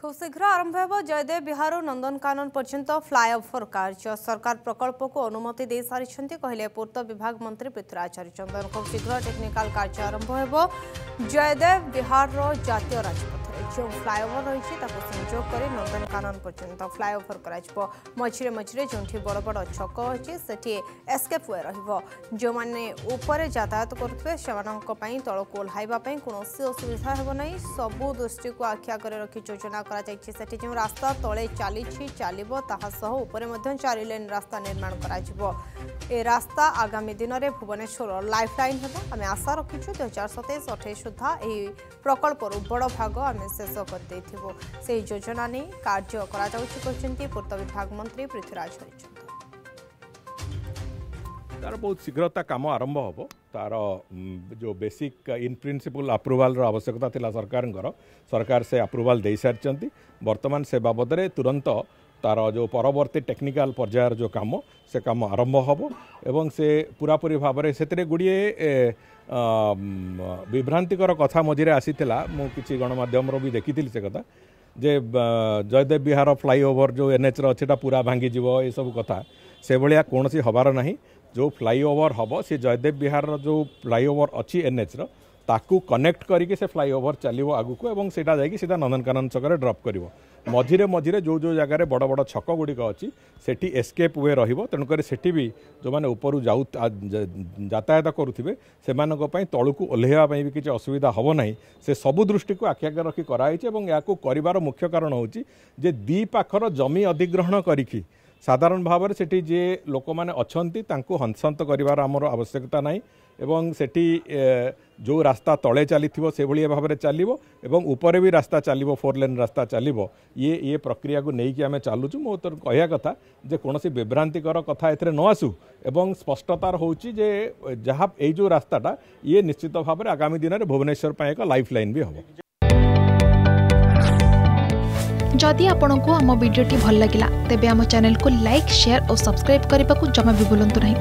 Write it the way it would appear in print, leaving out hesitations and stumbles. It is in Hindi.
खूब शीघ्र आरंभ हो जयदेव विहार नंदनकानन पर्यंत फ्लाईओवर कार्य सरकार प्रकल्प को अनुमति दे सारी कहले पूर्त विभाग मंत्री पृथ्वीराज हरिचंदन। खूब शीघ्र टेक्निकाल कार्य आरंभ हो जयदेव विहार जातीय राजपथ जो फ्लाईओवर रही संजोग कर नंदनकानन पर्यंत फ्लाईओवर कर मझे मझे जो बड़ बड़ छक अच्छी से एस्केप वे जो मैंने ऊपर यातायात करुवे से तलक ओह्लैवाई कौन असुविधा होना सबू दृष्टि को आखि आगे रखी योजना जो रास्ता तले चलो तापर 4 लेन रास्ता निर्माण कर रास्ता आगामी दिन में भुवनेश्वर लाइफलाइन है आम आशा रखीचु 2027-28 सुधा यह प्रकल्प बड़ भाग आम शेष कर योजना नहीं कार्य कर पूर्त विभाग मंत्री पृथ्वीराज हरिचंदन। तार बहुत शीघ्रता काम आरंभ हम तार जो बेसिक इन प्रिंसिपल अप्रूवाल आवश्यकता थिला सरकार से अप्रूवाल दे सारी वर्तमान से बाबद में तुरंत तार जो परवर्ती टेक्निकल पर्यायर जो काम से काम आरंभ हम एवं से पूरापूरी भाव में से गुड़िए विभ्रांतिकर कथा मझे आसीला मुझे गणमाध्यम भी देखी से कथा जे जयदेव विहार फ्लाईओवर जो एनएच अच्छी पूरा भांगीज ये सब कथा से भाया कौन सी हबार नहीं। जो फ्लाईओवर हम से जयदेव विहार जो फ्लाईओवर अच्छी एनएच ताकू कनेक्ट करके से फ्लाईओवर चलो आगु को एवं सेटा जाकि सीधा नंदनकानन छक ड्रप कर मझिरे मझिरे जो जो जगार बड़ बड़ छक गुड़िक अच्छी सेठी एस्केप वे रुक सेठी भी जो मैंने ऊपर जाऊ यातायात करुवे से तलू ओह्लैवाई भी किसी असुविधा हम ना से सबू दृष्टि को आखि आगे रखी कराई या कर मुख्य कारण हूँ जे दी पाखर जमी अधिग्रहण करी साधारण भाव में सेठी जे लोक मैंने अच्छा हंसंत कर आवश्यकता ना एवं सेठी जो रास्ता तले चली से भाई भाव में चलो एवं ऊपर भी रास्ता चलो 4 लेन रास्ता चलो ये प्रक्रिया को लेकिन आम चलुचु मो तो कहया कथा जे कौन विभ्रांतिकर कथा ए न आसू एवं स्पष्टतार होची जे जहाँ ये जो रास्ताटा ये निश्चित भाव में आगामी दिन में भुवनेश्वर एक लाइफलाइन भी हम। जदि आपंक आम भिडी भल लगा तेब आम चैनल को लाइक शेयर और सब्सक्राइब करने को जमा भी भूलु नहीं।